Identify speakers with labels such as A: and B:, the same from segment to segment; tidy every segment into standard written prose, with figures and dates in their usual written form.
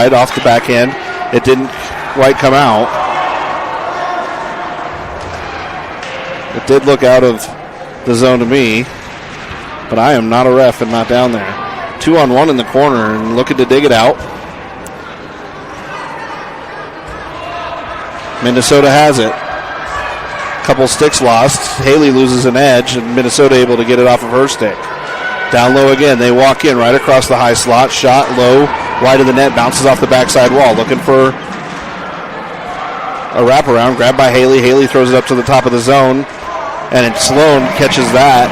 A: off the backhand. It didn't quite come out. It did look out of the zone to me, but I am not a ref and not down there. 2-on-1 in the corner and looking to dig it out. Minnesota has it. Couple sticks lost. Haley loses an edge, and Minnesota able to get it off of her stick. Down low again. They walk in right across the high slot. Shot low, wide of the net, bounces off the backside wall. Looking for a wraparound. Grabbed by Haley. Haley throws it up to the top of the zone, and Sloan catches that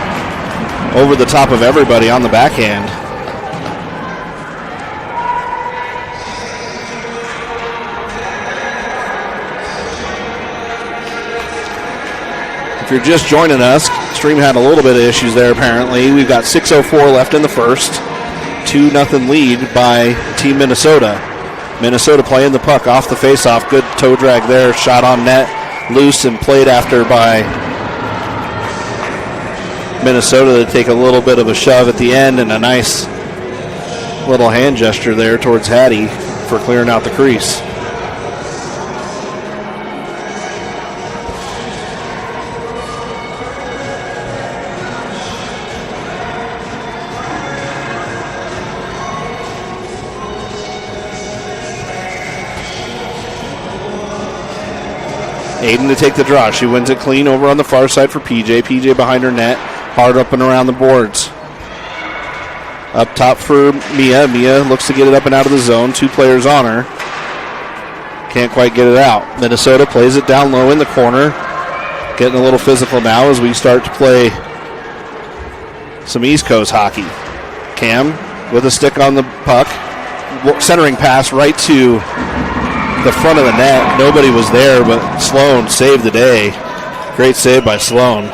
A: over the top of everybody on the backhand. If you're just joining us, Stream had a little bit of issues there apparently. We've got 6:04 left in the first. 2-0 lead by Team Minnesota. Minnesota playing the puck off the faceoff. Good toe drag there. Shot on net. Loose and played after by Minnesota to take a little bit of a shove at the end, and a nice little hand gesture there towards Hattie for clearing out the crease. Aiden to take the draw. She wins it clean over on the far side for PJ. PJ behind her net. Hard up and around the boards. Up top for Mia. Mia looks to get it up and out of the zone. 2 players on her. Can't quite get it out. Minnesota plays it down low in the corner. Getting a little physical now as we start to play some East Coast hockey. Cam with a stick on the puck. Centering pass right to the front of the net. Nobody was there, but Sloan saved the day. Great save by Sloan.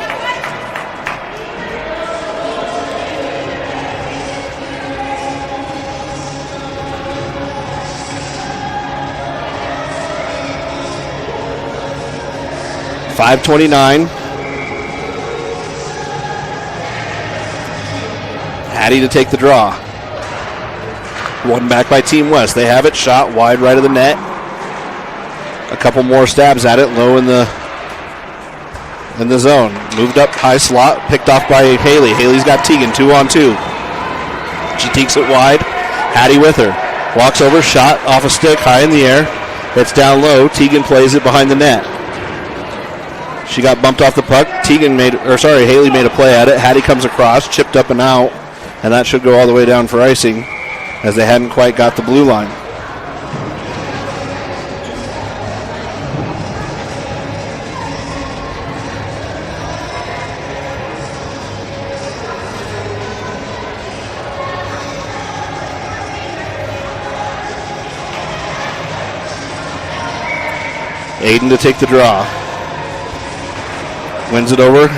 A: .529. Hattie to take the draw. One back by Team West. They have it. Shot wide right of the net. A couple more stabs at it. Low in the zone. Moved up high slot. Picked off by Haley. Haley's got Tegan 2-on-2. She takes it wide. Hattie with her. Walks over. Shot off a stick high in the air. It's down low. Tegan plays it behind the net. She got bumped off the puck. Haley made a play at it. Hattie comes across, chipped up and out, and that should go all the way down for icing as they hadn't quite got the blue line. Aiden to take the draw. Wins it over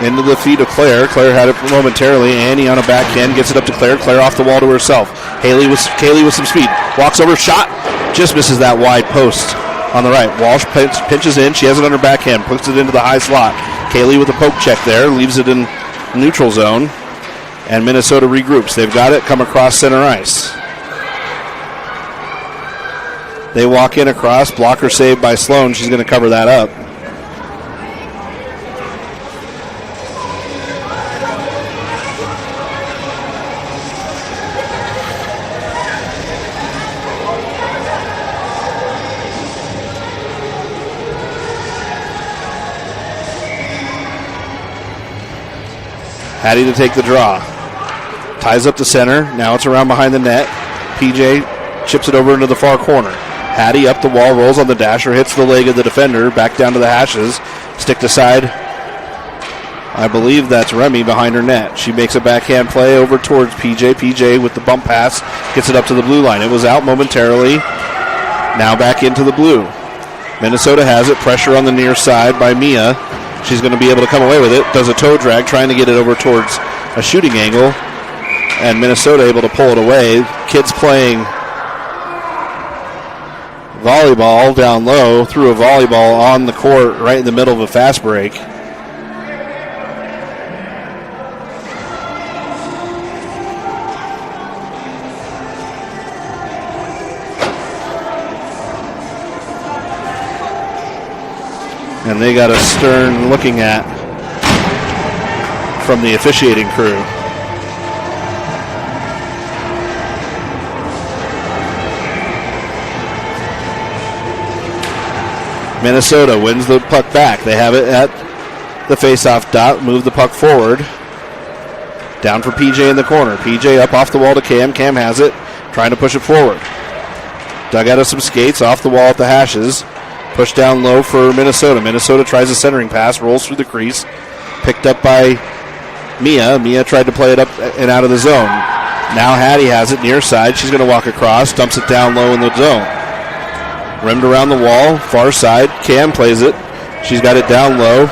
A: into the feet of Claire. Claire had it momentarily. Annie on a backhand gets it up to Claire. Claire off the wall to herself. Haley with some speed. Walks over, shot. Just misses that wide post on the right. Walsh pinches in. She has it on her backhand. Puts it into the high slot. Kaylee with a poke check there. Leaves it in neutral zone. And Minnesota regroups. They've got it. Come across center ice. They walk in across. Blocker saved by Sloan. She's going to cover that up. Hattie to take the draw. Ties up the center. Now it's around behind the net. PJ chips it over into the far corner. Hattie up the wall, rolls on the dasher, hits the leg of the defender, back down to the hashes. Stick to side. I believe that's Remy behind her net. She makes a backhand play over towards PJ. PJ with the bump pass gets it up to the blue line. It was out momentarily. Now back into the blue. Minnesota has it. Pressure on the near side by Mia. She's going to be able to come away with it. Does a toe drag, trying to get it over towards a shooting angle. And Minnesota able to pull it away. Kids playing volleyball down low. Threw a volleyball on the court right in the middle of a fast break. And they got a stern looking at from the officiating crew. Minnesota wins the puck back. They have it at the face-off dot. Move the puck forward. Down for PJ in the corner. PJ up off the wall to Cam. Cam has it. Trying to push it forward. Dug out of some skates. Off the wall at the hashes. Push down low for Minnesota. Minnesota tries a centering pass. Rolls through the crease. Picked up by Mia. Mia tried to play it up and out of the zone. Now Hattie has it near side. She's going to walk across. Dumps it down low in the zone. Rimmed around the wall. Far side. Cam plays it. She's got it down low.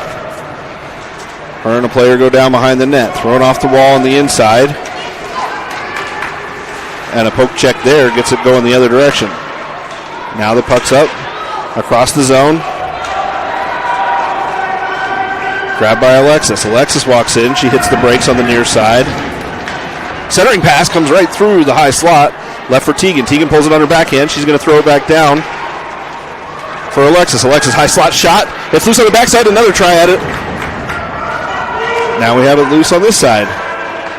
A: Her and a player go down behind the net. Thrown off the wall on the inside. And a poke check there. Gets it going the other direction. Now the puck's up. Across the zone. Grabbed by Alexis. Alexis walks in. She hits the brakes on the near side. Centering pass comes right through the high slot. Left for Tegan. Tegan pulls it on her backhand. She's going to throw it back down for Alexis. Alexis, high slot shot. It's loose on the backside. Another try at it. Now we have it loose on this side.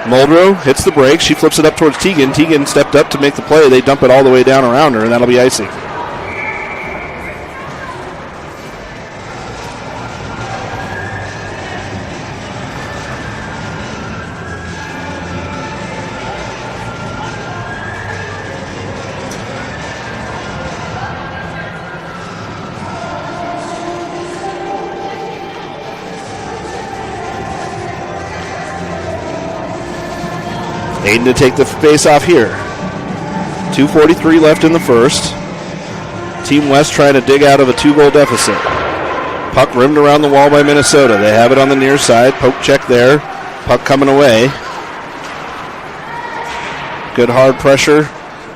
A: Muldrow hits the brakes. She flips it up towards Tegan. Tegan stepped up to make the play. They dump it all the way down around her, and that'll be icing. Aiden to take the face off here. 2:43 left in the first. Team West trying to dig out of a 2-goal deficit. Puck rimmed around the wall by Minnesota. They have it on the near side. Poke check there. Puck coming away. Good hard pressure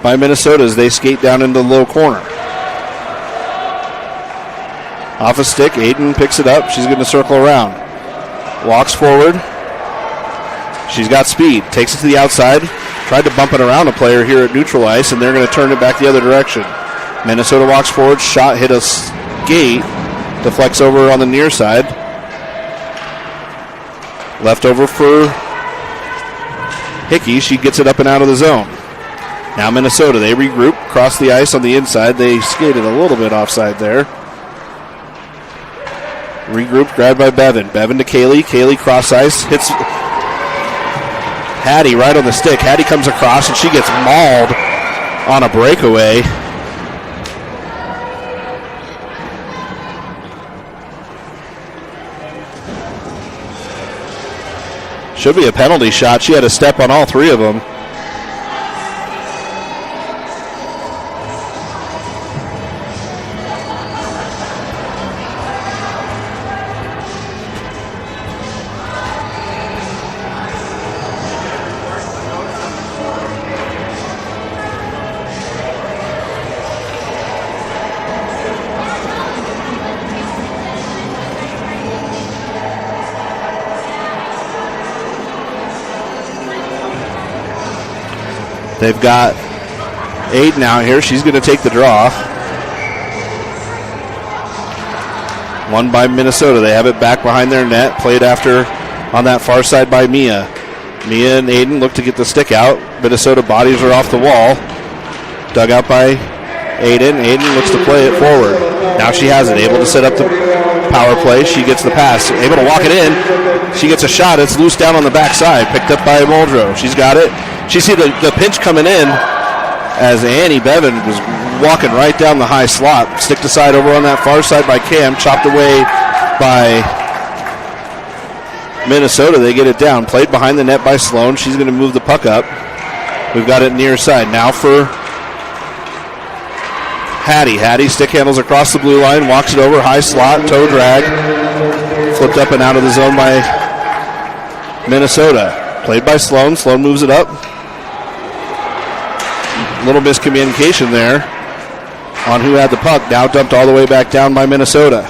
A: by Minnesota as they skate down into the low corner. Off a stick, Aiden picks it up. She's going to circle around. Walks forward. She's got speed. Takes it to the outside. Tried to bump it around a player here at neutral ice, and they're going to turn it back the other direction. Minnesota walks forward. Shot hit a skate. Deflects over on the near side. Left over for Hickey. She gets it up and out of the zone. Now Minnesota. They regroup. Cross the ice on the inside. They skated a little bit offside there. Regroup. Grabbed by Bevan. Bevan to Kaylee. Kaylee cross ice. Hits Hattie right on the stick. Hattie comes across and she gets mauled on a breakaway. Should be a penalty shot. She had a step on all three of them. They've got Aiden out here. She's going to take the draw. One by Minnesota. They have it back behind their net. Played after on that far side by Mia. Mia and Aiden look to get the stick out. Minnesota bodies her off the wall. Dug out by Aiden. Aiden looks to play it forward. Now she has it. Able to set up the power play. She gets the pass. Able to walk it in. She gets a shot. It's loose down on the backside. Picked up by Muldrow. She's got it. She see the pinch coming in as Annie Bevan was walking right down the high slot. Stick to side over on that far side by Cam. Chopped away by Minnesota. They get it down. Played behind the net by Sloan. She's going to move the puck up. We've got it near side. Now for Hattie. Hattie stick handles across the blue line. Walks it over. High slot. Toe drag. Flipped up and out of the zone by Minnesota. Played by Sloan. Sloan moves it up. Little miscommunication there on who had the puck. Now dumped all the way back down by Minnesota.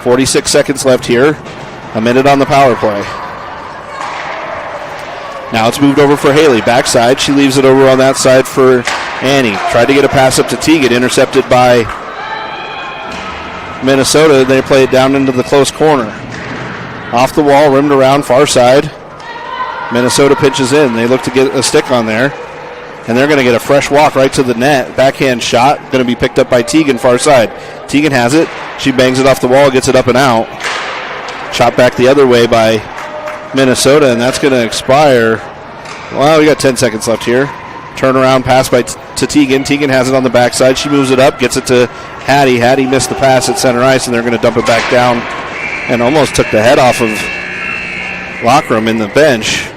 A: 46 seconds left here. A minute on the power play. Now it's moved over for Haley. Backside. She leaves it over on that side for Annie. Tried to get a pass up to Teagan. Intercepted by Minnesota. They play it down into the close corner. Off the wall, rimmed around, far side. Minnesota pitches in. They look to get a stick on there. And they're going to get a fresh walk right to the net. Backhand shot, going to be picked up by Teagan, far side. Teagan has it. She bangs it off the wall, gets it up and out. Shot back the other way by Minnesota, and that's going to expire. Well, we got 10 seconds left here. Turnaround pass to Teagan. Teagan has it on the backside. She moves it up, gets it to Hattie. Hattie missed the pass at center ice, and they're going to dump it back down and almost took the head off of Lockram in the bench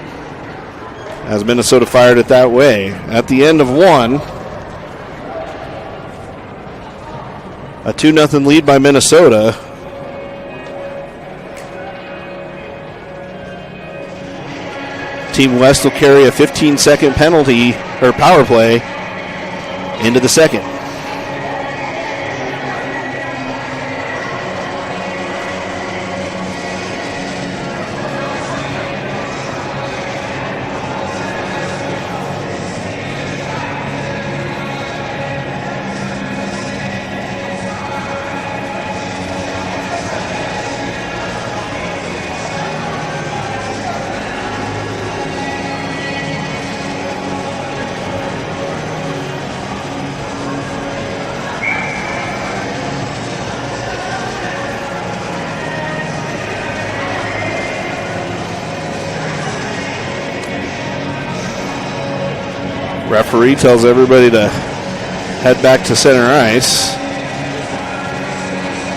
A: as Minnesota fired it that way. At the end of one, a 2-0 lead by Minnesota. Team West will carry a 15-second penalty or power play into the second. Referee tells everybody to head back to center ice.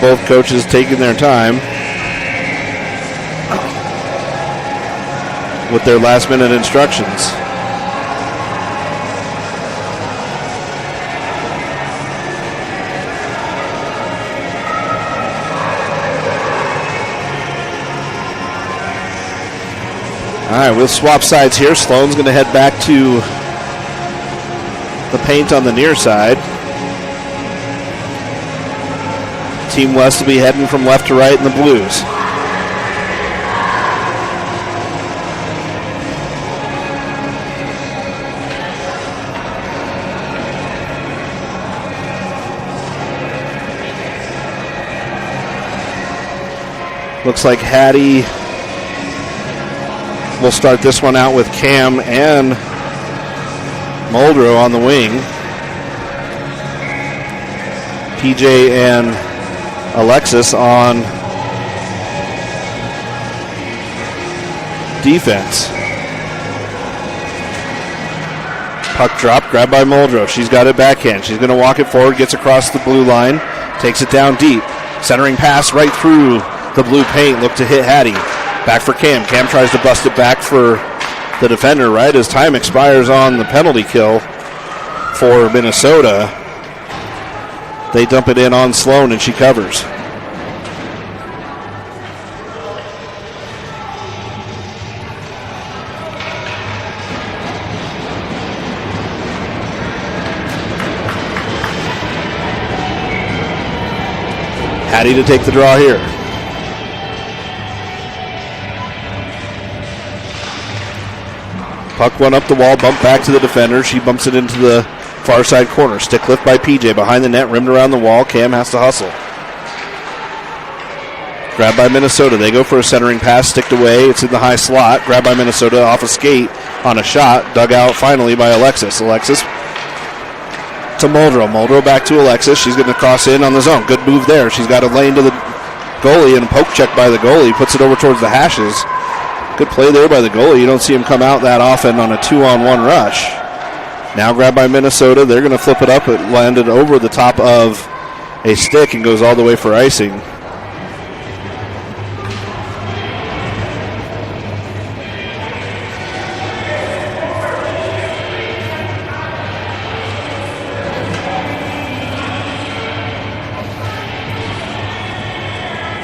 A: Both coaches taking their time with their last-minute instructions. All right, we'll swap sides here. Sloan's going to head back to the paint on the near side. Team West will be heading from left to right in the blues. Looks like Hattie will start this one out with Cam and Muldrow on the wing. PJ and Alexis on defense. Puck drop, grabbed by Muldrow. She's got it backhand. She's going to walk it forward, gets across the blue line, takes it down deep. Centering pass right through the blue paint. Look to hit Hattie. Back for Cam. Cam tries to bust it back for the defender right as time expires on the penalty kill for Minnesota. They dump it in on Sloan and she covers. Hattie to take the draw here. Puck went up the wall, bumped back to the defender. She bumps it into the far side corner. Stick lift by PJ behind the net, rimmed around the wall. Cam has to hustle. Grabbed by Minnesota. They go for a centering pass, sticked away. It's in the high slot. Grabbed by Minnesota off a skate on a shot. Dug out finally by Alexis. Alexis to Muldrow. Muldrow back to Alexis. She's going to cross in on the zone. Good move there. She's got a lane to the goalie and a poke check by the goalie. Puts it over towards the hashes. Good play there by the goalie. You don't see him come out that often on a 2-on-1 rush. Now grabbed by Minnesota. They're going to flip it up. It landed over the top of a stick and goes all the way for icing.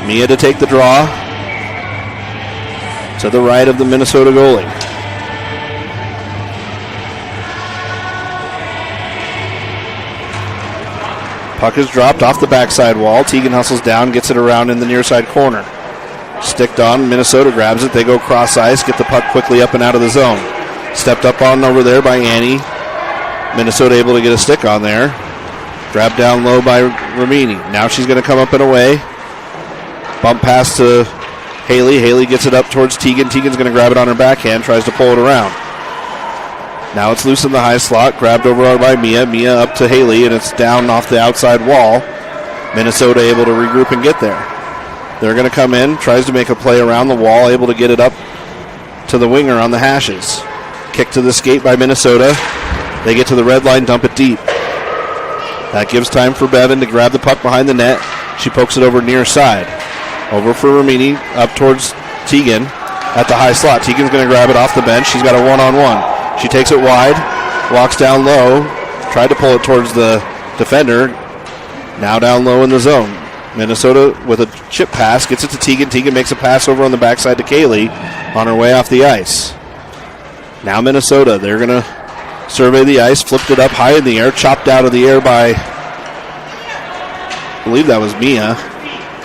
A: Mia to take the draw to the right of the Minnesota goalie. Puck is dropped off the backside wall. Teagan hustles down, gets it around in the near side corner. Sticked on, Minnesota grabs it. They go cross ice, get the puck quickly up and out of the zone. Stepped up on over there by Annie. Minnesota able to get a stick on there. Grabbed down low by Ramini. Now she's going to come up and away. Bump pass to Haley. Haley gets it up towards Teagan. Teagan's going to grab it on her backhand, tries to pull it around. Now it's loose in the high slot, grabbed over by Mia. Mia up to Haley, and it's down off the outside wall. Minnesota able to regroup and get there. They're going to come in, tries to make a play around the wall, able to get it up to the winger on the hashes. Kick to the skate by Minnesota. They get to the red line, dump it deep. That gives time for Bevan to grab the puck behind the net. She pokes it over near side. Over for Ramini, up towards Teagan at the high slot. Teagan's going to grab it off the bench. She's got a one-on-one. She takes it wide, walks down low, tried to pull it towards the defender. Now down low in the zone. Minnesota with a chip pass, gets it to Teagan. Teagan makes a pass over on the backside to Kaylee on her way off the ice. Now Minnesota, they're going to survey the ice, flipped it up high in the air, chopped out of the air by, I believe that was Mia.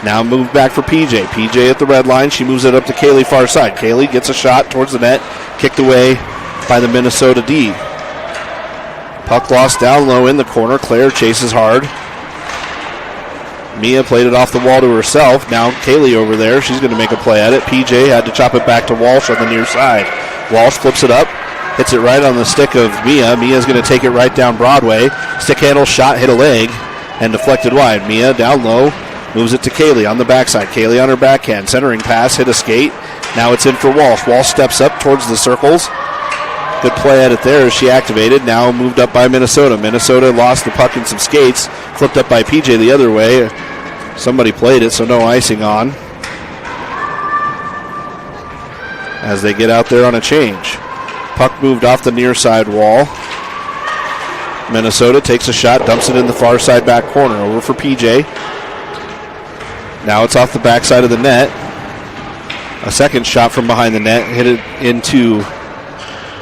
A: Now moved back for PJ. PJ at the red line, she moves it up to Kaylee far side. Kaylee gets a shot towards the net, kicked away by the Minnesota D. Puck lost down low in the corner. Claire chases hard. Mia played it off the wall to herself. Now Kaylee over there. She's going to make a play at it. PJ had to chop it back to Walsh on the near side. Walsh flips it up. Hits it right on the stick of Mia. Mia's going to take it right down Broadway. Stick handle shot, hit a leg, and deflected wide. Mia down low. Moves it to Kaylee on the backside. Kaylee on her backhand. Centering pass, hit a skate. Now it's in for Walsh. Walsh steps up towards the circles. Good play at it there as she activated. Now moved up by Minnesota. Minnesota lost the puck in some skates. Flipped up by PJ the other way. Somebody played it, so no icing on. As they get out there on a change. Puck moved off the near side wall. Minnesota takes a shot, dumps it in the far side back corner. Over for PJ. Now it's off the backside of the net. A second shot from behind the net. Hit it into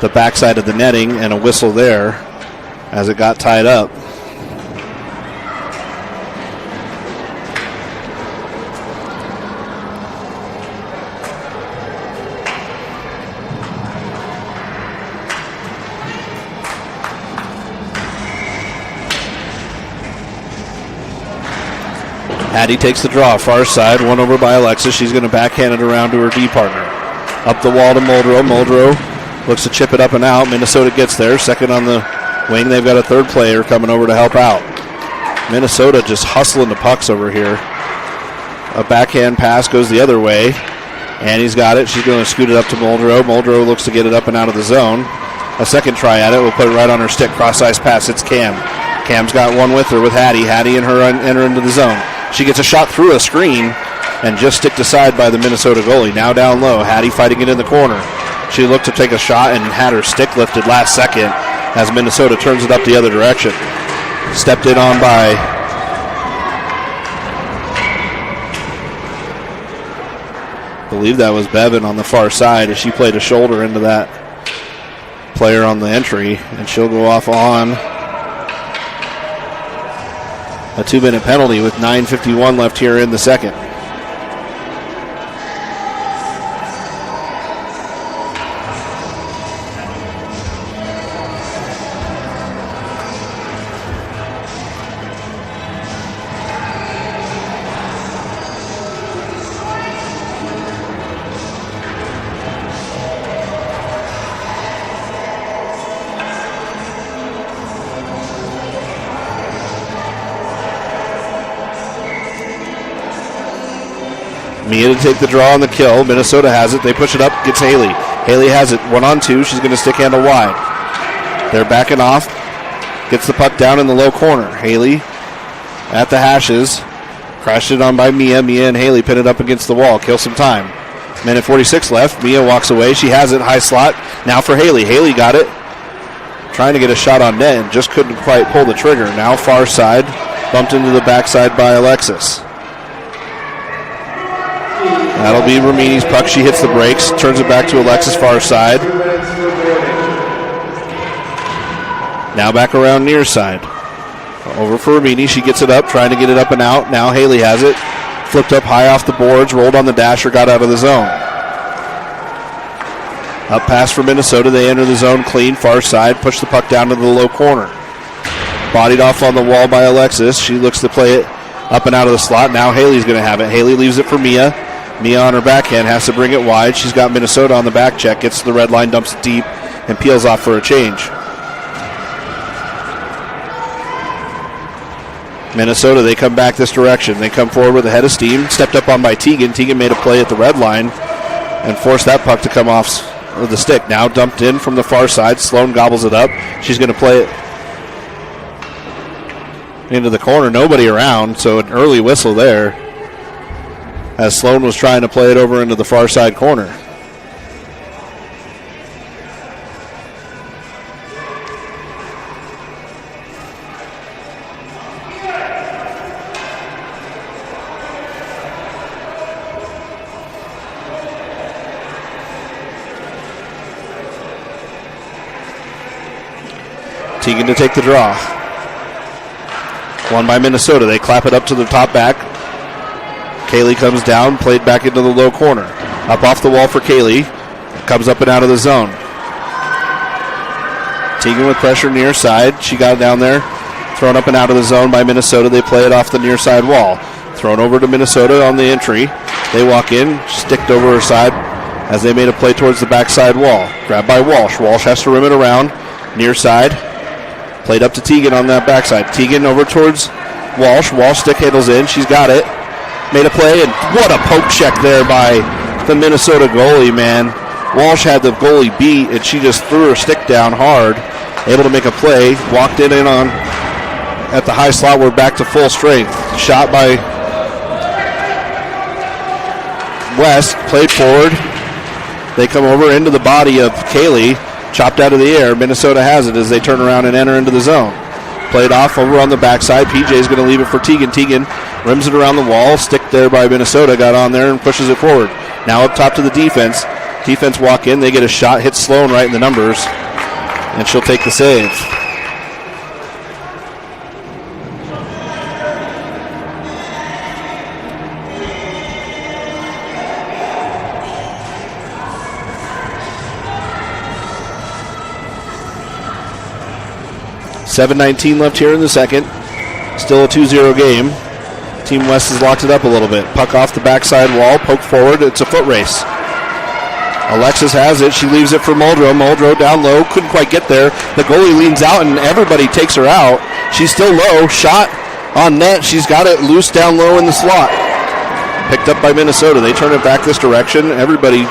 A: the backside of the netting, and a whistle there as it got tied up. Hattie takes the draw, far side, one over by Alexis. She's going to backhand it around to her D partner. Up the wall to Muldrow. Muldrow looks to chip it up and out. Minnesota gets there. Second on the wing. They've got a third player coming over to help out. Minnesota just hustling the pucks over here. A backhand pass goes the other way. Annie's got it. She's going to scoot it up to Muldrow. Muldrow looks to get it up and out of the zone. A second try at it. We'll put it right on her stick. Cross-ice pass. It's Cam. Cam's got one with her with Hattie. Hattie and her enter into the zone. She gets a shot through a screen and just sticked aside by the Minnesota goalie. Now down low. Hattie fighting it in the corner. She looked to take a shot and had her stick lifted last second as Minnesota turns it up the other direction. Stepped in on by I believe that was Bevan on the far side as she played a shoulder into that player on the entry, and she'll go off on a 2-minute penalty with 9:51 left here in the second. Mia to take the draw on the kill. Minnesota has it. They push it up. Gets Haley. Haley has it. 1-on-2. She's going to stick handle wide. They're backing off. Gets the puck down in the low corner. Haley at the hashes. Crashed it on by Mia. Mia and Haley pin it up against the wall. Kill some time. Minute 46 left. Mia walks away. She has it. High slot. Now for Haley. Haley got it. Trying to get a shot on net and just couldn't quite pull the trigger. Now far side. Bumped into the backside by Alexis. That'll be Ramini's puck. She hits the brakes, turns it back to Alexis far side. Now back around near side. Over for Ramini. She gets it up, trying to get it up and out. Now Haley has it. Flipped up high off the boards, rolled on the dasher, got out of the zone. Up pass for Minnesota. They enter the zone clean, far side, push the puck down to the low corner. Bodied off on the wall by Alexis. She looks to play it up and out of the slot. Now Haley's going to have it. Haley leaves it for Mia. Mia on her backhand has to bring it wide. She's got Minnesota on the back check. Gets to the red line, dumps it deep, and peels off for a change. Minnesota, they come back this direction. They come forward with a head of steam. Stepped up on by Teagan. Teagan made a play at the red line and forced that puck to come off with the stick. Now dumped in from the far side. Sloan gobbles it up. She's going to play it into the corner. Nobody around, so an early whistle there as Sloan was trying to play it over into the far side corner. Teagan to take the draw. Won by Minnesota. They clap it up to the top back. Kaylee comes down, played back into the low corner. Up off the wall for Kaylee. Comes up and out of the zone. Teagan with pressure near side. She got down there. Thrown up and out of the zone by Minnesota. They play it off the near side wall. Thrown over to Minnesota on the entry. They walk in, sticked over her side as they made a play towards the backside wall. Grabbed by Walsh. Walsh has to rim it around. Near side. Played up to Teagan on that backside. Teagan over towards Walsh. Walsh stick handles in. She's got it. Made a play, and what a poke check there by the Minnesota goalie, man. Walsh had the goalie beat, and she just threw her stick down hard. Able to make a play. Walked in on at the high slot. We're back to full strength. Shot by West. Played forward. They come over into the body of Kaylee. Chopped out of the air. Minnesota has it as they turn around and enter into the zone. Played off over on the backside. PJ's going to leave it for Teagan. Teagan rims it around the wall. Stick there by Minnesota. Got on there and pushes it forward. Now up top to the defense. Defense walk in. They get a shot. Hits Sloan right in the numbers. And she'll take the save. .7:19 left here in the second. Still a 2-0 game. Team West has locked it up a little bit. Puck off the backside wall. Poke forward. It's a foot race. Alexis has it. She leaves it for Muldrow. Muldrow down low. Couldn't quite get there. The goalie leans out and everybody takes her out. She's still low. Shot on net. She's got it loose down low in the slot. Picked up by Minnesota. They turn it back this direction. Everybody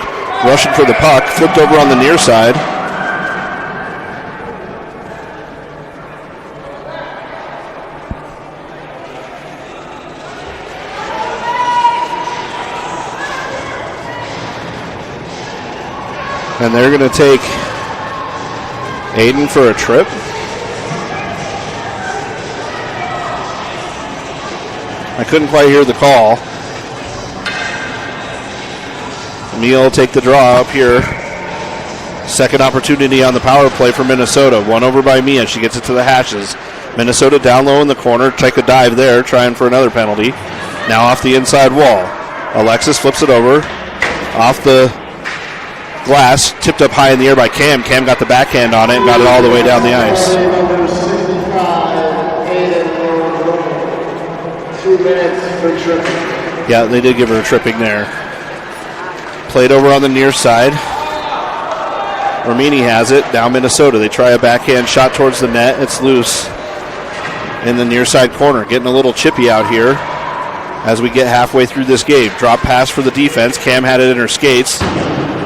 A: rushing for the puck. Flipped over on the near side. And they're going to take Aiden for a trip. I couldn't quite hear the call. Mia will take the draw up here. Second opportunity on the power play for Minnesota. One over by Mia. She gets it to the hashes. Minnesota down low in the corner. Take a dive there, trying for another penalty. Now off the inside wall. Alexis flips it over. Off the glass, tipped up high in the air by Cam. Cam got the backhand on it and got it all the way down the ice. 2 minutes for tripping. Yeah, they did give her a tripping there. Played over on the near side. Romini has it. Now Minnesota. They try a backhand shot towards the net. It's loose in the near side corner. Getting a little chippy out here as we get halfway through this game. Drop pass for the defense. Cam had it in her skates.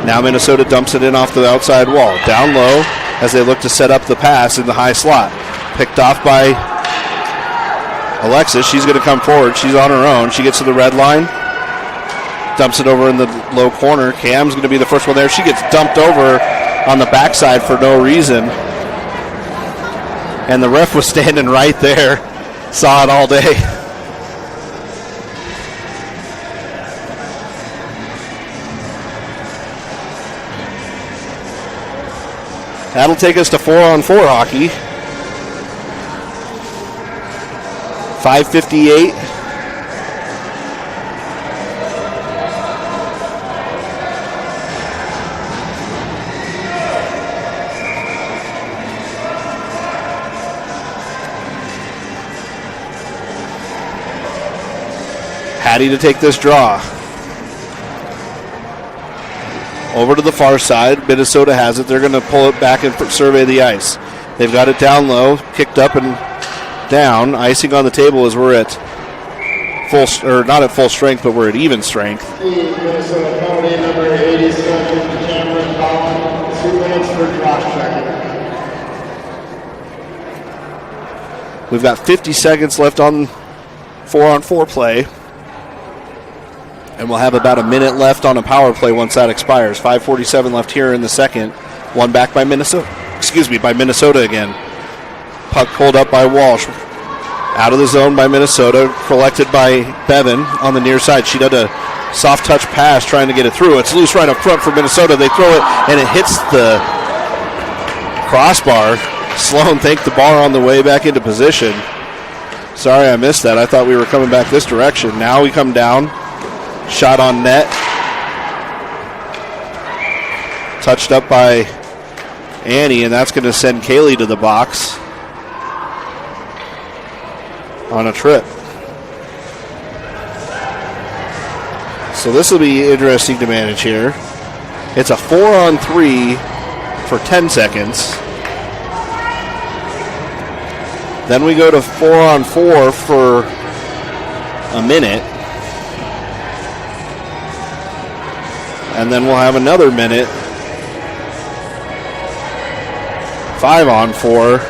A: Now Minnesota dumps it in off the outside wall. Down low as they look to set up the pass in the high slot. Picked off by Alexis. She's going to come forward. She's on her own. She gets to the red line. Dumps it over in the low corner. Cam's going to be the first one there. She gets dumped over on the backside for no reason. And the ref was standing right there. Saw it all day. That'll take us to 4-on-4 hockey. 5:58. Hattie to take this draw. Over to the far side. Minnesota has it. They're going to pull it back and survey the ice. They've got it down low, kicked up and down. Icing on the table as we're at not at full strength, but we're at even strength.
B: Minnesota penalty number 87, Cameron Bond, 2 minutes for draw checking.
A: We've got 50 seconds left on 4-on-4 play. And we'll have about a minute left on a power play once that expires. 5:47 left here in the second. One back by Minnesota. By Minnesota again. Puck pulled up by Walsh. Out of the zone by Minnesota. Collected by Bevan on the near side. She did a soft touch pass trying to get it through. It's loose right up front for Minnesota. They throw it and it hits the crossbar. Sloan thanked the bar on the way back into position. Sorry I missed that. I thought we were coming back this direction. Now we come down. Shot on net. Touched up by Annie, and that's going to send Kaylee to the box on a trip. So this will be interesting to manage here. It's a 4-on-3 for 10 seconds. Then we go to 4-on-4 for a minute. And then we'll have another minute. 5-on-4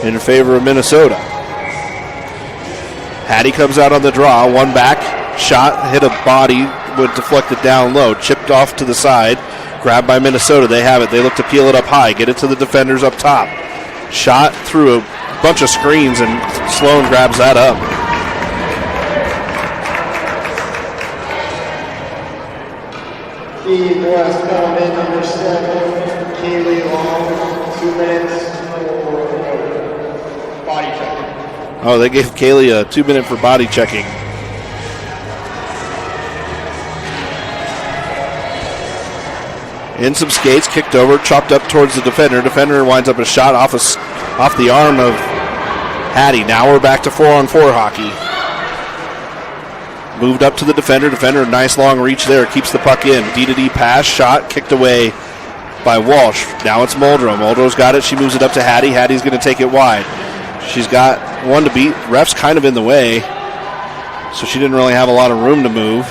A: in favor of Minnesota. Hattie comes out on the draw. One back. Shot, hit a body, went deflected down low. Chipped off to the side. Grabbed by Minnesota. They have it. They look to peel it up high. Get it to the defenders up top. Shot through a bunch of screens, and Sloan grabs that up.
B: Team West penalty number 7, Kaylee Long, 2 minutes for body checking.
A: Oh, they gave Kaylee a 2-minute for body checking. In some skates, kicked over, chopped up towards the defender. Defender winds up a shot off the arm of Hattie. Now we're back to 4-on-4 hockey. Moved up to the defender. Defender, nice long reach there. Keeps the puck in. D-to-D pass. Shot. Kicked away by Walsh. Now it's Muldrow. Muldrow's got it. She moves it up to Hattie. Hattie's going to take it wide. She's got one to beat. Ref's kind of in the way, so she didn't really have a lot of room to move.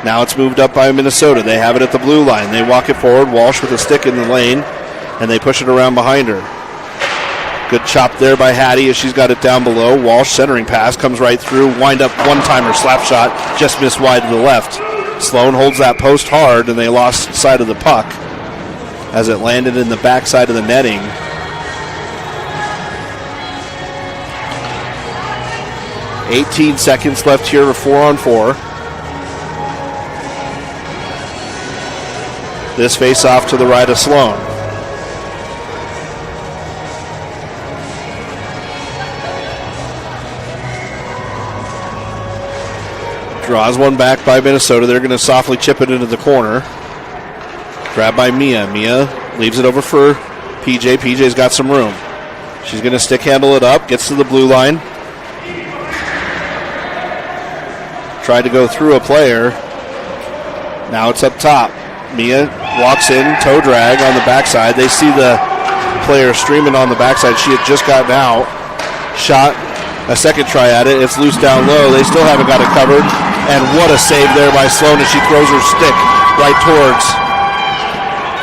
A: Now it's moved up by Minnesota. They have it at the blue line. They walk it forward. Walsh with a stick in the lane, and they push it around behind her. Good chop there by Hattie as she's got it down below. Walsh centering pass comes right through. Wind up one-timer slap shot. Just missed wide to the left. Sloan holds that post hard, and they lost sight of the puck as it landed in the backside of the netting. .18 seconds left here for 4-on-4. This face-off to the right of Sloan. Draws one back by Minnesota. They're going to softly chip it into the corner. Grabbed by Mia. Mia leaves it over for PJ. PJ's got some room. She's going to stick handle it up. Gets to the blue line. Tried to go through a player. Now it's up top. Mia walks in, toe drag on the backside. They see the player streaming on the backside. She had just gotten out. Shot, a second try at it. It's loose down low. They still haven't got it covered. And what a save there by Sloan as she throws her stick right towards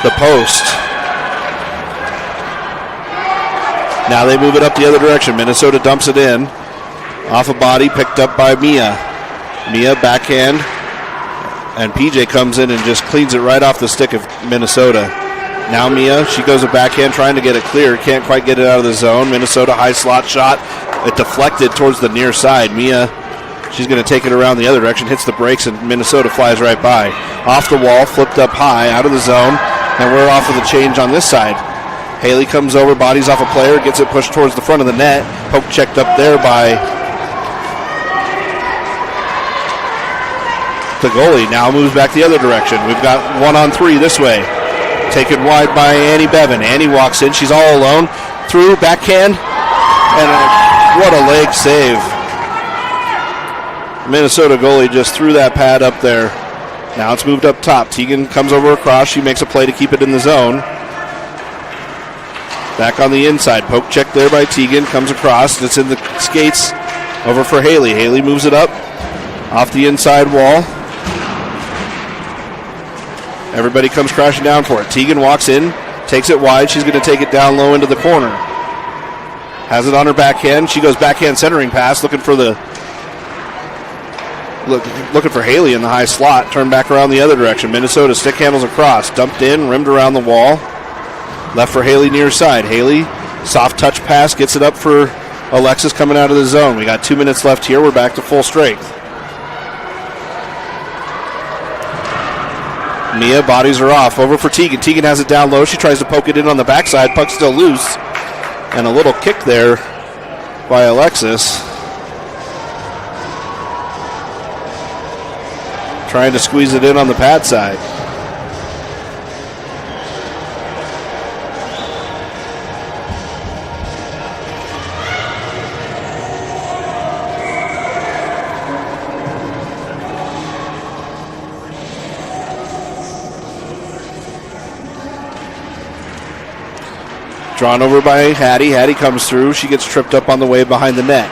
A: the post. Now they move it up the other direction. Minnesota dumps it in. Off a body, picked up by Mia. Mia backhand. And PJ comes in and just cleans it right off the stick of Minnesota. Now Mia, she goes a backhand trying to get it clear. Can't quite get it out of the zone. Minnesota high slot shot. It deflected towards the near side. Mia, she's going to take it around the other direction. Hits the brakes and Minnesota flies right by. Off the wall, flipped up high, out of the zone. And we're off of the change on this side. Haley comes over, bodies off a player, gets it pushed towards the front of the net. Poke checked up there by the goalie. Now moves back the other direction. We've got 1-on-3 this way. Taken wide by Annie Bevan. Annie walks in. She's all alone. Through, backhand. And what a leg save Minnesota goalie just threw that pad up there. Now it's moved up top. Teagan comes over across. She makes a play to keep it in the zone. Back on the inside. Poke check there by Teagan. Comes across. It's in the skates. Over for Haley. Haley moves it up off the inside wall. Everybody comes crashing down for it. Teagan walks in. Takes it wide. She's going to take it down low into the corner. Has it on her backhand. She goes backhand centering pass. Looking for Haley in the high slot. Turn back around the other direction. Minnesota stick handles across. Dumped in, rimmed around the wall. Left for Haley near side. Haley, soft touch pass, gets it up for Alexis coming out of the zone. We got 2 minutes left here. We're back to full strength. Mia bodies her off. Over for Teagan. Teagan has it down low. She tries to poke it in on the backside. Puck's still loose. And a little kick there by Alexis. Trying to squeeze it in on the pad side. Drawn over by Hattie. Hattie comes through. She gets tripped up on the way behind the net.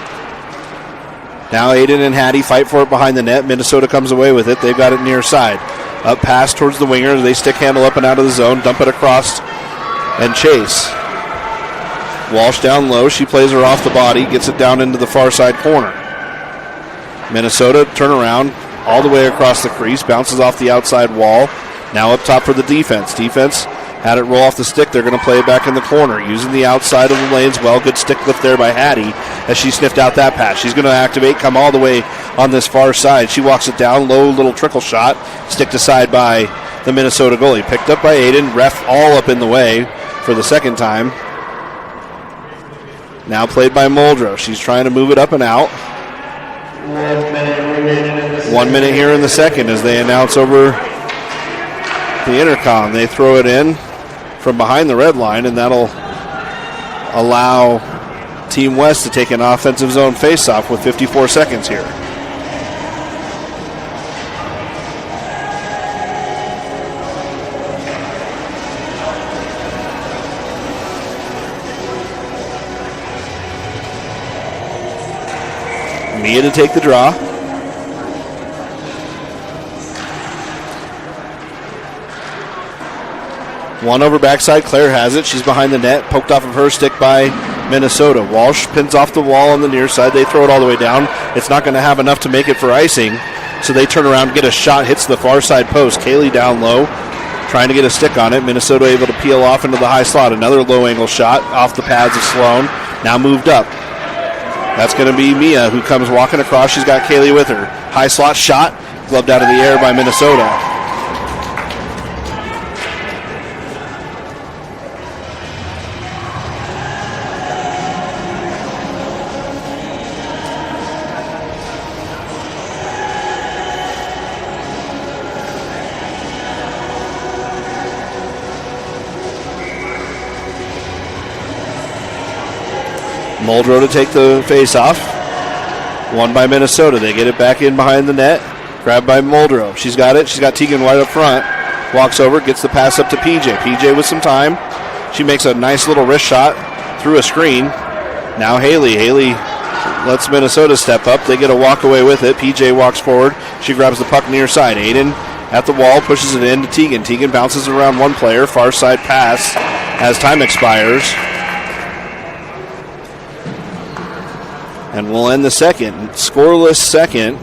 A: Now Aiden and Hattie fight for it behind the net. Minnesota comes away with it. They've got it near side. Up pass towards the winger. They stick handle up and out of the zone. Dump it across and chase. Walsh down low. She plays her off the body. Gets it down into the far side corner. Minnesota turn around all the way across the crease. Bounces off the outside wall. Now up top for the defense. Defense had it roll off the stick. They're going to play it back in the corner. Using the outside of the lanes well. Good stick lift there by Hattie as she sniffed out that pass. She's going to activate, come all the way on this far side. She walks it down, low little trickle shot. Stick to side by the Minnesota goalie. Picked up by Aiden. Ref all up in the way for the second time. Now played by Muldrow. She's trying to move it up and out. 1 minute here in the second as they announce over the intercom. They throw it in from behind the red line, and that'll allow Team West to take an offensive zone faceoff with 54 seconds here. Mia to take the draw. One over backside. Claire has it. She's behind the net. Poked off of her stick by Minnesota. Walsh pins off the wall on the near side. They throw it all the way down. It's not going to have enough to make it for icing. So they turn around, get a shot, hits the far side post. Kaylee down low, trying to get a stick on it. Minnesota able to peel off into the high slot. Another low angle shot off the pads of Sloan. Now moved up. That's going to be Mia who comes walking across. She's got Kaylee with her. High slot shot, gloved out of the air by Minnesota. Muldrow to take the face-off. Won by Minnesota. They get it back in behind the net. Grabbed by Muldrow. She's got it. She's got Teagan right up front. Walks over, gets the pass up to PJ. PJ with some time. She makes a nice little wrist shot through a screen. Now Haley. Haley lets Minnesota step up. They get a walk away with it. PJ walks forward. She grabs the puck near side. Aiden at the wall, pushes it in to Teagan. Teagan bounces around one player. Far side pass as time expires. And we'll end the second. Scoreless second.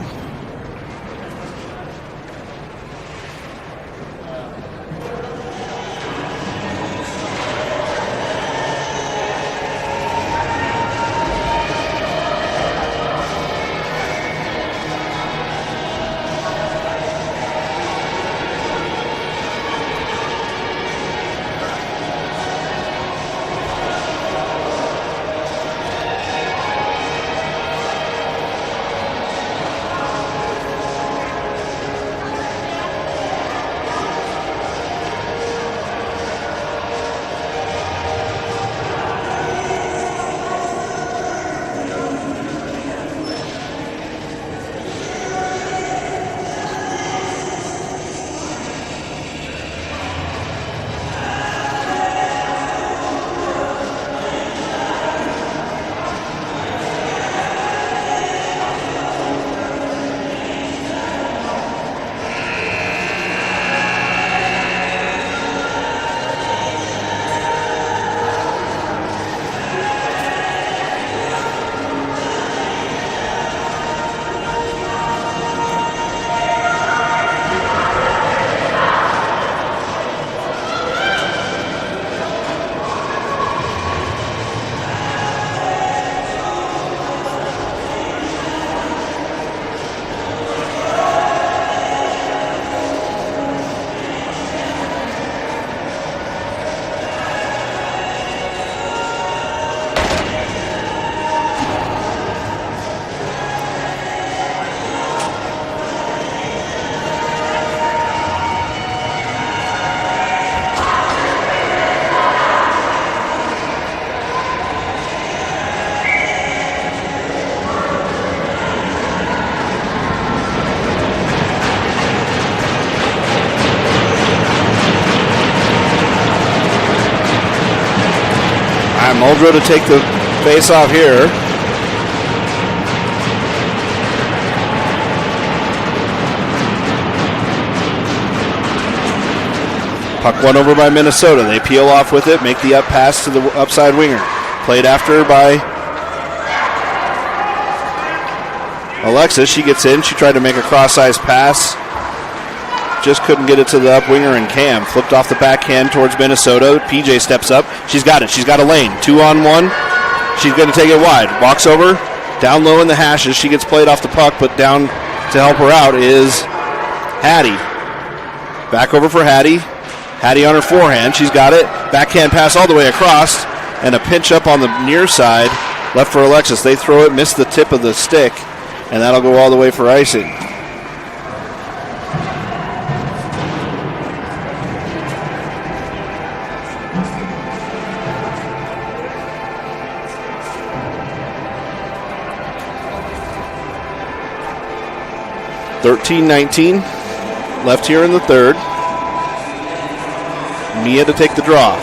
A: right, Muldrow to take the face off here. Puck won over by Minnesota. They peel off with it, make the up pass to the upside winger. Played after by Alexis. She gets in. She tried to make a cross-ice pass. Just couldn't get it to the up winger, and Cam flipped off the backhand towards Minnesota. PJ steps up. She's got it. She's got a lane. 2-on-1. She's going to take it wide. Walks over. Down low in the hashes. She gets played off the puck, but down to help her out is Hattie. Back over for Hattie. Hattie on her forehand. She's got it. Backhand pass all the way across. And a pinch up on the near side. Left for Alexis. They throw it. Miss the tip of the stick. And that'll go all the way for icing. (13-19) left here in the third. Mia to take the draw.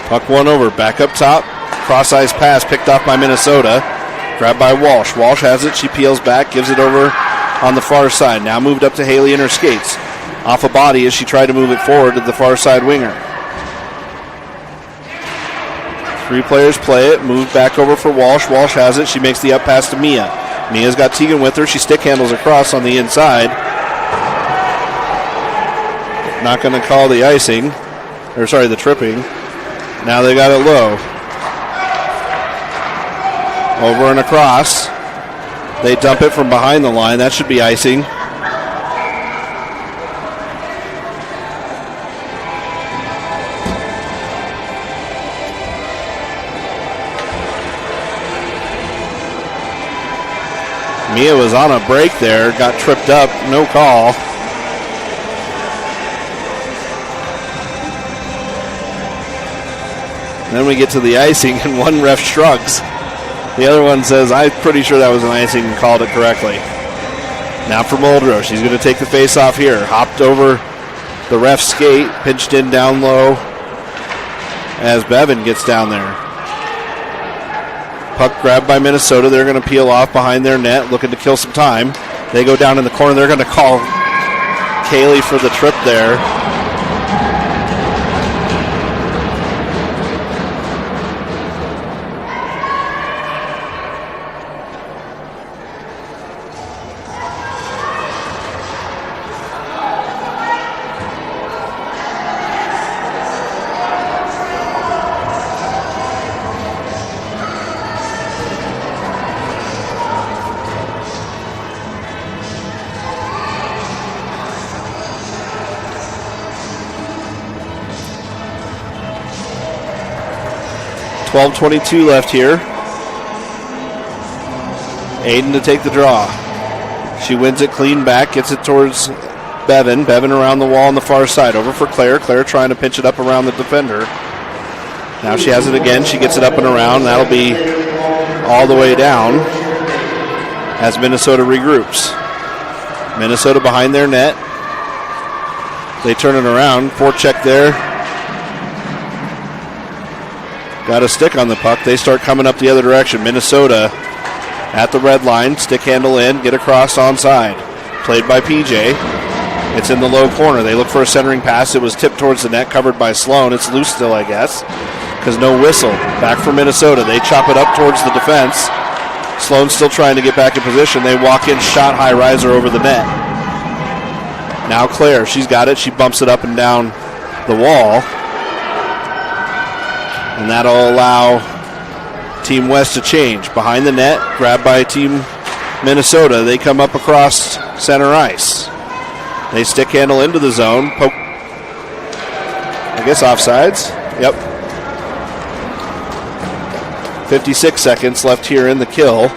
A: Puck one over, back up top. Cross-ice pass picked off by Minnesota. Grabbed by Walsh. Walsh has it. She peels back, gives it over on the far side. Now moved up to Haley in her skates. Off a body as she tried to move it forward to the far side winger. Three players play it. Moved back over for Walsh. Walsh has it. She makes the up pass to Mia. Mia's got Tegan with her. She stick handles across on the inside. Not going to call the icing. Or sorry, the tripping. Now they got it low. Over and across. They dump it from behind the line. That should be icing. Mia was on a break there, got tripped up, no call. Then we get to the icing, and one ref shrugs. The other one says, I'm pretty sure that was an icing and called it correctly. Now for Muldrow. She's going to take the face off here. Hopped over the ref's skate, pinched in down low as Bevan gets down there. Puck grabbed by Minnesota. They're going to peel off behind their net, looking to kill some time. They go down in the corner. They're going to call Kaylee for the trip there. .22 left here. Aiden to take the draw. She wins it clean back, gets it towards Bevan. Bevan around the wall on the far side. Over for Claire. Claire trying to pinch it up around the defender. Now she has it again. She gets it up and around. That'll be all the way down as Minnesota regroups. Minnesota behind their net. They turn it around. Forecheck there. Got a stick on the puck. They start coming up the other direction. Minnesota at the red line. Stick handle in. Get across onside. Played by PJ. It's in the low corner. They look for a centering pass. It was tipped towards the net, covered by Sloan. It's loose still, I guess, because no whistle. Back for Minnesota. They chop it up towards the defense. Sloan still trying to get back in position. They walk in, shot high riser over the net. Now Claire. She's got it. She bumps it up and down the wall. And that'll allow Team West to change. Behind the net, grabbed by Team Minnesota. They come up across center ice. They stick handle into the zone. Poke. I guess offsides. Yep. 56 seconds left here in the kill.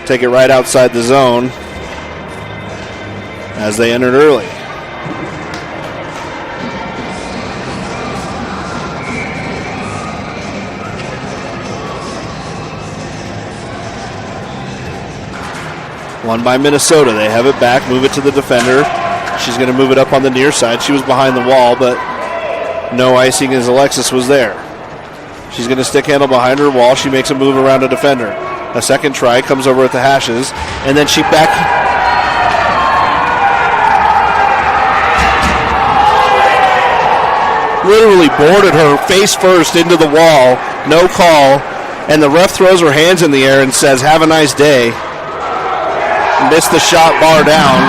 A: Take it right outside the zone as they entered early. One by Minnesota. They have it back, move it to the defender. She's going to move it up on the near side. She was behind the wall, but no icing as Alexis was there. She's going to stick handle behind her wall. She makes a move around a defender. A second try comes over at the hashes, and then she back. Literally boarded her face first into the wall. No call. And the ref throws her hands in the air and says, "Have a nice day." Missed the shot, bar down.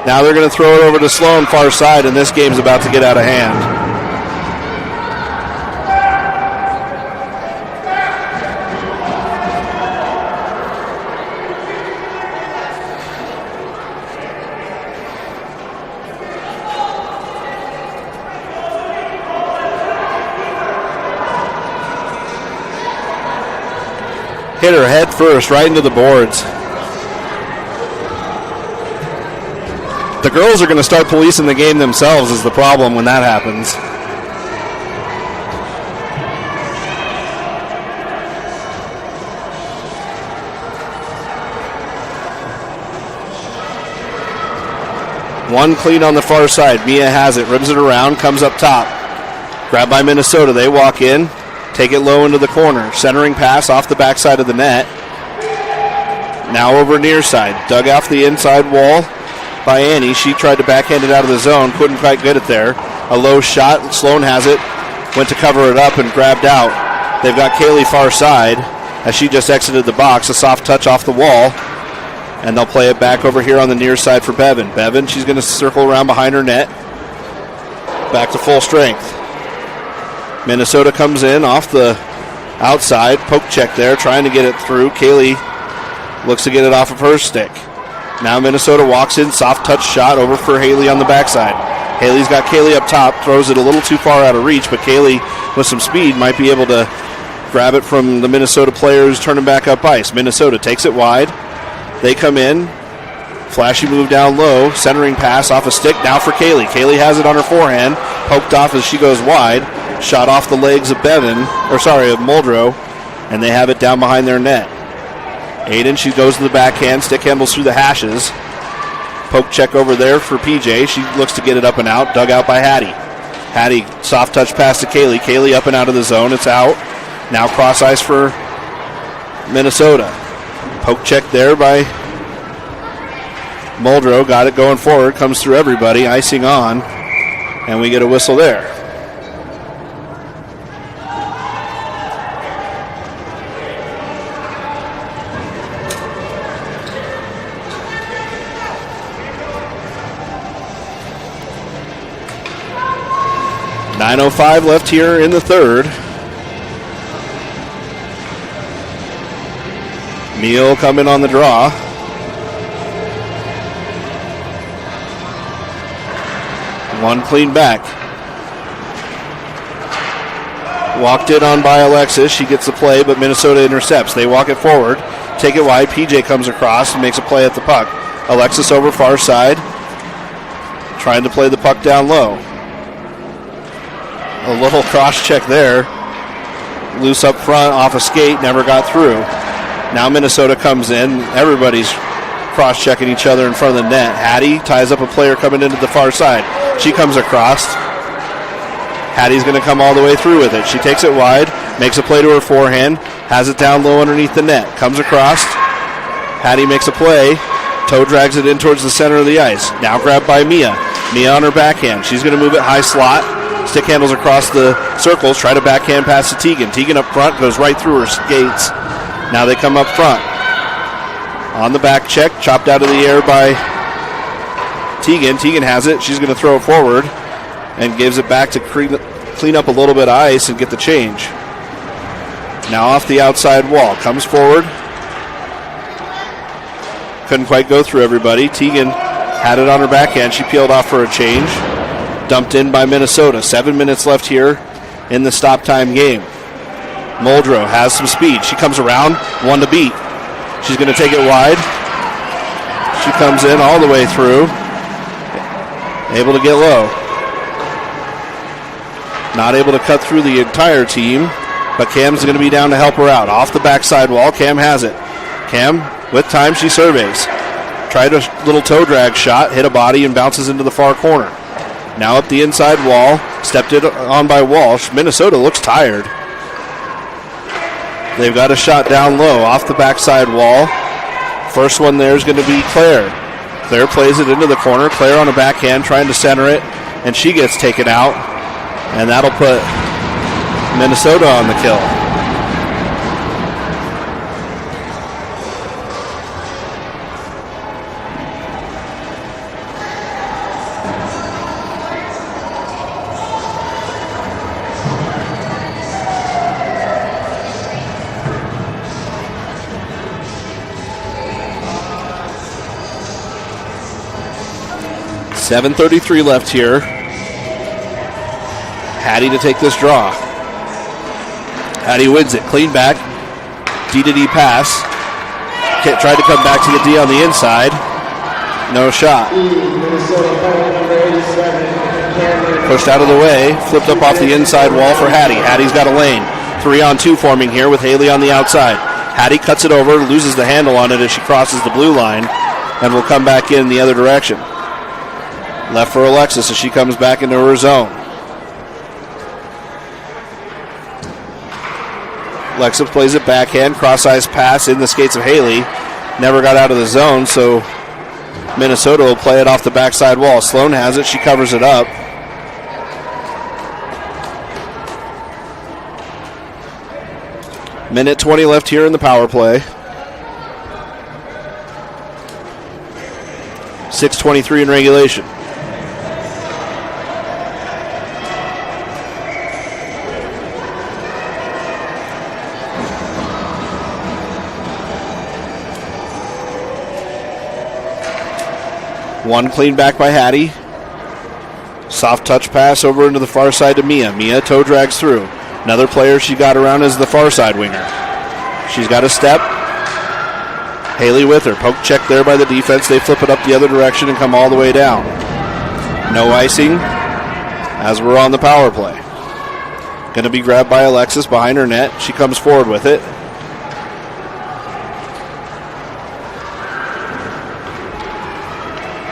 A: Now they're going to throw it over to Sloan far side, and this game's about to get out of hand. Hit her head first, right into the boards. The girls are going to start policing the game themselves is the problem when that happens. One clean on the far side. Mia has it, rims it around, comes up top. Grabbed by Minnesota. They walk in. Take it low into the corner. Centering pass off the backside of the net. Now over near side. Dug off the inside wall by Annie. She tried to backhand it out of the zone. Couldn't quite get it there. A low shot. Sloan has it. Went to cover it up and grabbed out. They've got Kaylee far side as she just exited the box. A soft touch off the wall. And they'll play it back over here on the near side for Bevan. Bevan, she's going to circle around behind her net. Back to full strength. Minnesota comes in off the outside. Poke check there, trying to get it through. Kaylee looks to get it off of her stick. Now Minnesota walks in, soft touch shot over for Haley on the backside. Haley's got Kaylee up top, throws it a little too far out of reach, but Kaylee, with some speed, might be able to grab it from the Minnesota players, turning back up ice. Minnesota takes it wide. They come in. Flashy move down low. Centering pass off a stick. Now for Kaylee. Kaylee has it on her forehand. Poked off as she goes wide. Shot off the legs of Muldrow. And they have it down behind their net. Aiden, she goes to the backhand. Stick handles through the hashes. Poke check over there for PJ. She looks to get it up and out. Dug out by Hattie. Hattie, soft touch pass to Kaylee. Kaylee up and out of the zone. It's out. Now cross ice for Minnesota. Poke check there by Muldrow. Got it going forward. Comes through everybody. Icing on. And we get a whistle there. .9:05 left here in the third. Meal coming on the draw. One clean back. Walked it on by Alexis. She gets the play, but Minnesota intercepts. They walk it forward. Take it wide. PJ comes across and makes a play at the puck. Alexis over far side. Trying to play the puck down low. A little cross check there. Loose up front off a skate. Never got through. Now Minnesota comes in. Everybody's cross-checking each other in front of the net. Hattie ties up a player coming into the far side. She comes across. Hattie's going to come all the way through with it. She takes it wide, makes a play to her forehand, has it down low underneath the net. Comes across. Hattie makes a play. Toe drags it in towards the center of the ice. Now grabbed by Mia. Mia on her backhand. She's going to move it high slot. Stick handles across the circles. Try to backhand pass to Tegan. Tegan up front goes right through her skates. Now they come up front. On the back check, chopped out of the air by Tegan. Tegan has it. She's going to throw it forward and gives it back to clean up a little bit of ice and get the change. Now off the outside wall. Comes forward. Couldn't quite go through everybody. Tegan had it on her backhand. She peeled off for a change. Dumped in by Minnesota. 7 minutes left here in the stop time game. Muldrow has some speed. She comes around, one to beat. She's going to take it wide. She comes in all the way through. Able to get low. Not able to cut through the entire team. but Cam's going to be down to help her out. Off the backside wall, Cam has it. Cam, with time, she surveys. Tried a little toe drag shot, hit a body, and bounces into the far corner. Now up the inside wall, stepped it on by Walsh. Minnesota looks tired. They've got a shot down low, off the backside wall. First one there is going to be Claire. Claire plays it into the corner. Claire on a backhand, trying to center it, and she gets taken out. And that'll put Minnesota on the kill. .7:33 left here. Hattie to take this draw. Hattie wins it. Clean back. D-to-D pass. Tried to come back to the D on the inside. No shot. Pushed out of the way. Flipped up off the inside wall for Hattie. Hattie's got a lane. 3-on-2 forming here with Haley on the outside. Hattie cuts it over, loses the handle on it as she crosses the blue line, and will come back in the other direction. Left for Alexis as she comes back into her zone. Alexis plays it backhand, cross-ice pass in the skates of Haley. Never got out of the zone, so Minnesota will play it off the backside wall. Sloan has it, she covers it up. Minute 20 left here in the power play. 6:23 in regulation. One clean back by Hattie. Soft touch pass over into the far side to Mia. Mia toe drags through. Another player she got around is the far side winger. She's got a step. Haley with her. Poke check there by the defense. They flip it up the other direction and come all the way down. No icing as we're on the power play. Going to be grabbed by Alexis behind her net. She comes forward with it.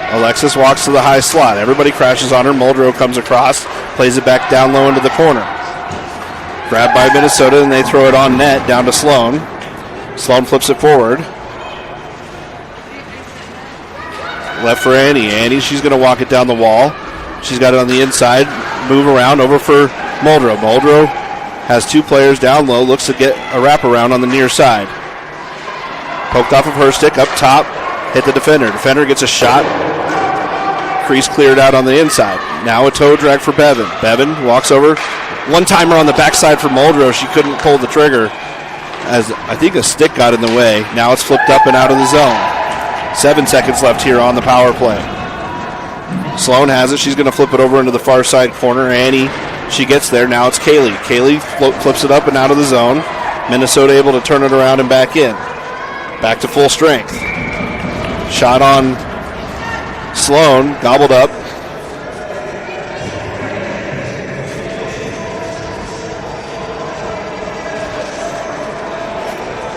A: Alexis walks to the high slot. Everybody crashes on her. Muldrow comes across, plays it back down low into the corner. Grabbed by Minnesota, and they throw it on net down to Sloan. Sloan flips it forward. Left for Annie. Annie, she's going to walk it down the wall. She's got it on the inside. Move around over for Muldrow. Muldrow has two players down low. Looks to get a wraparound on the near side. Poked off of her stick up top. Hit the defender. Defender gets a shot. Crease cleared out on the inside. Now a toe drag for Bevan. Bevan walks over. One-timer on the backside for Muldrow. She couldn't pull the trigger as I think a stick got in the way. Now it's flipped up and out of the zone. 7 seconds left here on the power play. Sloan has it. She's going to flip it over into the far side corner. Annie, she gets there. Now it's Kaylee. Kaylee flips it up and out of the zone. Minnesota able to turn it around and back in. Back to full strength. Shot on Sloan, gobbled up.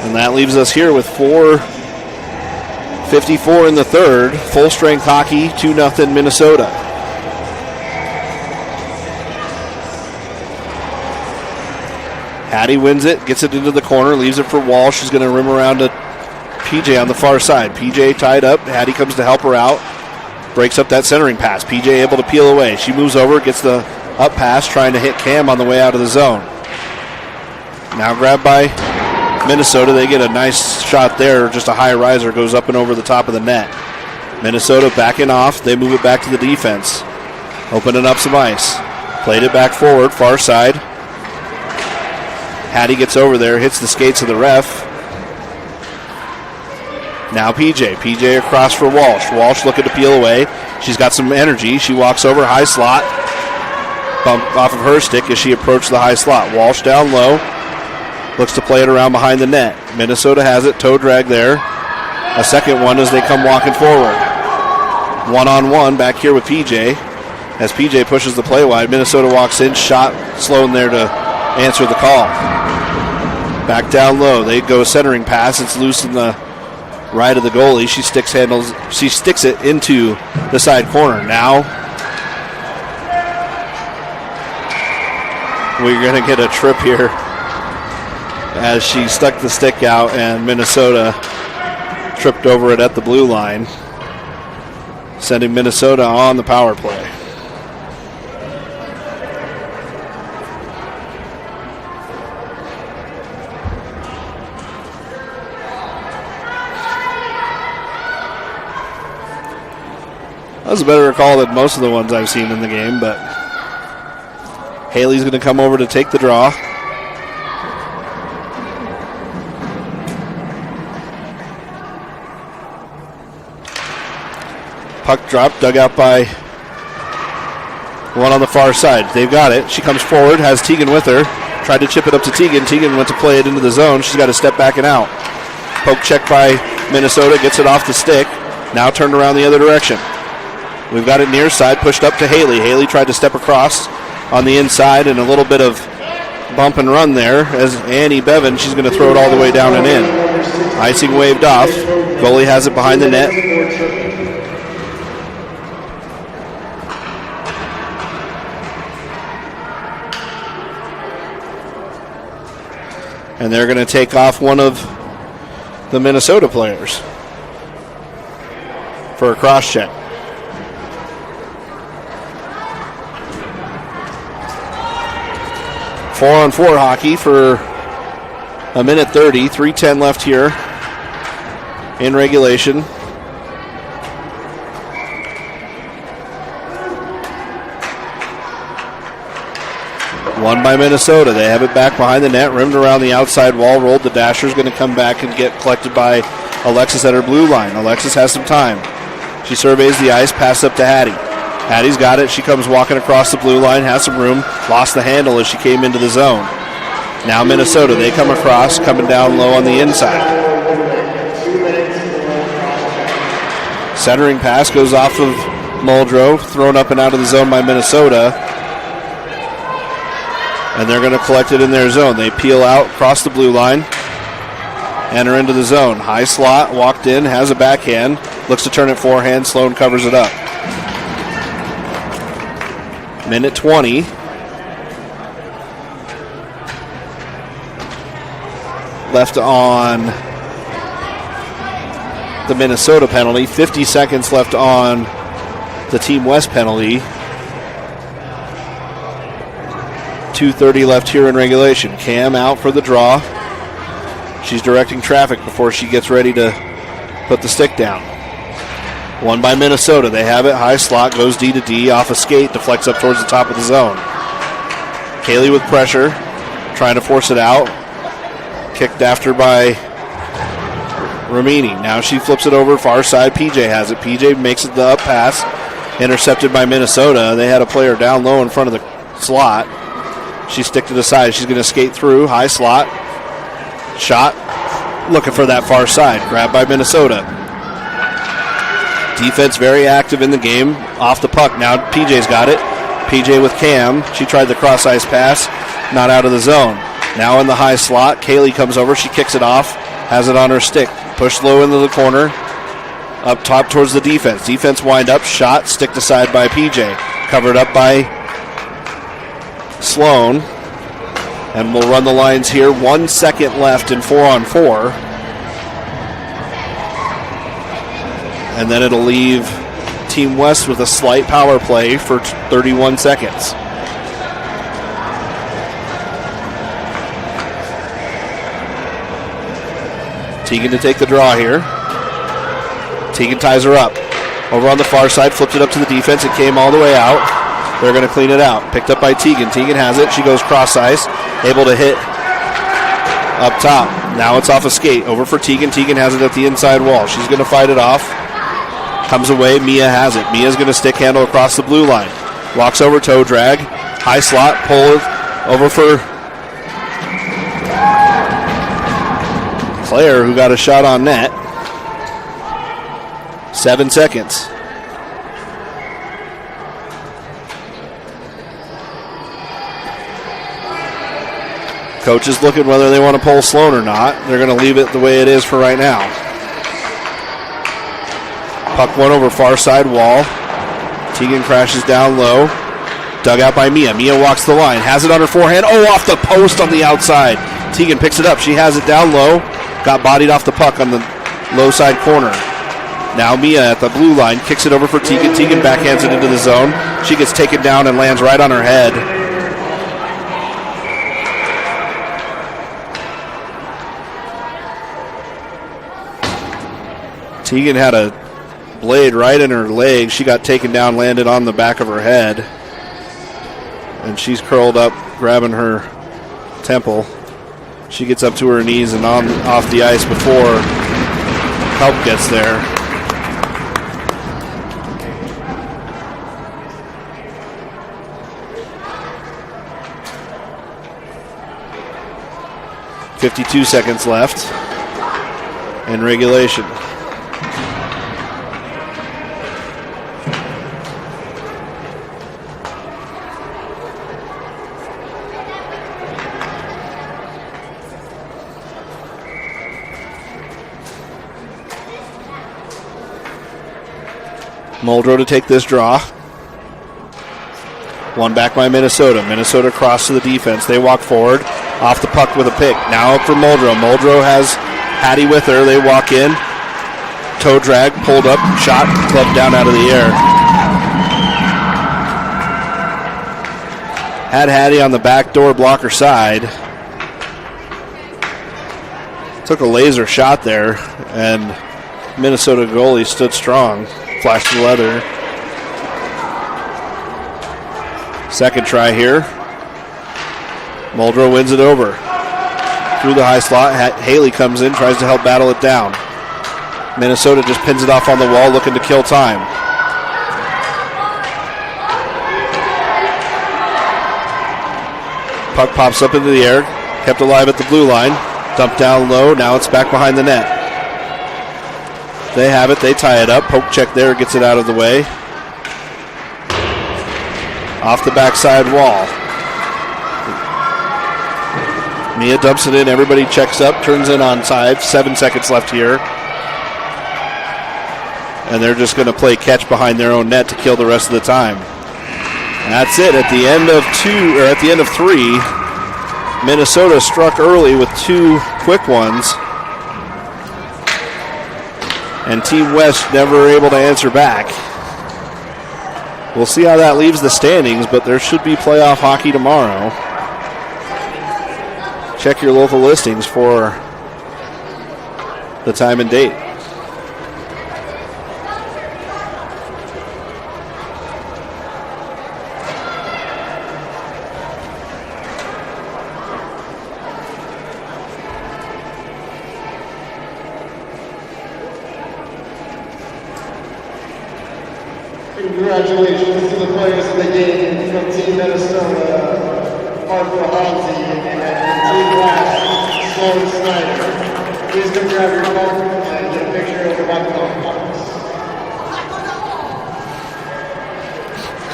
A: And that leaves us here with 4:54 in the third. Full strength hockey, 2-0 Minnesota. Hattie wins it, gets it into the corner, leaves it for Walsh. She's going to rim around to PJ on the far side. PJ tied up. Hattie comes to help her out. Breaks up that centering pass. PJ able to peel away. She moves over, gets the up pass, trying to hit Cam on the way out of the zone. Now grabbed by Minnesota. They get a nice shot there. Just a high riser goes up and over the top of the net. Minnesota backing off. They move it back to the defense. Opening up some ice. Played it back forward, far side. Hattie gets over there, hits the skates of the ref. Now PJ. PJ across for Walsh. Walsh looking to peel away. She's got some energy. She walks over, high slot. Bump off of her stick as she approached the high slot. Walsh down low. Looks to play it around behind the net. Minnesota has it. Toe drag there. A second one as they come walking forward. One-on-one back here with PJ. As PJ pushes the play wide, Minnesota walks in. Shot Sloan there to answer the call. Back down low. They go centering pass. It's loose in the right of the goalie. She sticks it into the side corner. Now we're going to get a trip here as she stuck the stick out and Minnesota tripped over it at the blue line, sending Minnesota on the power play. That was a better call than most of the ones I've seen in the game, but Haley's going to come over to take the draw. Puck drop, dug out by one on the far side. They've got it. She comes forward, has Tegan with her. Tried to chip it up to Tegan. Tegan went to play it into the zone. She's got to step back and out. Poke check by Minnesota, gets it off the stick. Now turned around the other direction. We've got it near side, pushed up to Haley. Haley tried to step across on the inside, and a little bit of bump and run there as Annie Bevan, she's going to throw it all the way down and in. Icing waved off. Goalie has it behind the net. And they're going to take off one of the Minnesota players for a cross check. 4-on-4 hockey for a minute 30. 3:10 left here in regulation. Won by Minnesota. They have it back behind the net, rimmed around the outside wall, rolled. The Dasher's going to come back and get collected by Alexis at her blue line. Alexis has some time. She surveys the ice, pass up to Hattie. Hattie's got it. She comes walking across the blue line, has some room, lost the handle as she came into the zone. Now Minnesota, they come across, coming down low on the inside. Centering pass goes off of Muldrow, thrown up and out of the zone by Minnesota. And they're going to collect it in their zone. They peel out, cross the blue line, enter into the zone. High slot, walked in, has a backhand, looks to turn it forehand. Sloan covers it up. Minute 20. Left on the Minnesota penalty. 50 seconds left on the Team West penalty. 2:30 left here in regulation. Cam out for the draw. She's directing traffic before she gets ready to put the stick down. Won by Minnesota. They have it. High slot, goes D to D, off a skate, deflects up towards the top of the zone. Kaylee with pressure, trying to force it out. Kicked after by Ramini. Now she flips it over far side. PJ has it. PJ makes it the up pass. Intercepted by Minnesota. They had a player down low in front of the slot. She stick to the side. She's going to skate through. High slot. Shot. Looking for that far side. Grabbed by Minnesota. Defense very active in the game. Off the puck. Now PJ's got it. PJ with Cam. She tried the cross ice pass. Not out of the zone. Now in the high slot. Kaylee comes over. She kicks it off. Has it on her stick. Pushed low into the corner. Up top towards the defense. Defense wind up. Shot. Stick to side by PJ. Covered up by Sloan. And we'll run the lines here. 1 second left in 4-on-4. And then it'll leave Team West with a slight power play for 31 seconds. Tegan to take the draw here. Tegan ties her up. Over on the far side, flipped it up to the defense. It came all the way out. They're going to clean it out. Picked up by Tegan. Tegan has it. She goes cross ice. Able to hit up top. Now it's off a skate. Over for Tegan. Tegan has it at the inside wall. She's going to fight it off. Comes away. Mia has it. Mia's going to stick handle across the blue line. Walks over, toe drag. High slot. Pull it over for Claire, who got a shot on net. 7 seconds. Coach is looking whether they want to pull Sloan or not. They're going to leave it the way it is for right now. Puck went over far side wall. Teagan crashes down low. Dug out by Mia. Mia walks the line. Has it on her forehand. Oh, off the post on the outside. Teagan picks it up. She has it down low. Got bodied off the puck on the low side corner. Now Mia at the blue line. Kicks it over for Teagan. Teagan backhands it into the zone. She gets taken down and lands right on her head. Teagan had a blade right in her leg. She got taken down, landed on the back of her head. And she's curled up, grabbing her temple. She gets up to her knees and off the ice before help gets there. .52 seconds left in regulation. Muldrow to take this draw. One back by Minnesota. Minnesota cross to the defense. They walk forward. Off the puck with a pick. Now up for Muldrow. Muldrow has Hattie with her. They walk in. Toe drag. Pulled up. Shot. Clubbed down out of the air. Had Hattie on the back door blocker side. Took a laser shot there. And Minnesota goalie stood strong. Flashed the leather. Second try here. Muldrow wins it over. Through the high slot, Haley comes in, tries to help battle it down. Minnesota just pins it off on the wall, looking to kill time. Puck pops up into the air, kept alive at the blue line. Dumped down low, now it's back behind the net. They have it, they tie it up. Poke check there, gets it out of the way. Off the backside wall. Mia dumps it in, everybody checks up, turns in on side. 7 seconds left here. And they're just going to play catch behind their own net to kill the rest of the time. And that's it. At the end of 3, Minnesota struck early with 2 quick ones. And Team West never able to answer back. We'll see how that leaves the standings, but there should be playoff hockey tomorrow. Check your local listings for the time and date.
B: Congratulations to the players of the game from Team Minnesota, Harper Halsey, and Team West, Sloan Snyder. Please come grab your phone and get a picture of the back box.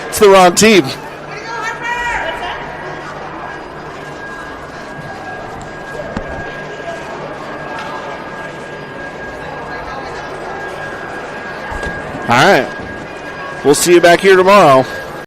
A: It's the wrong team. All right. We'll see you back here tomorrow.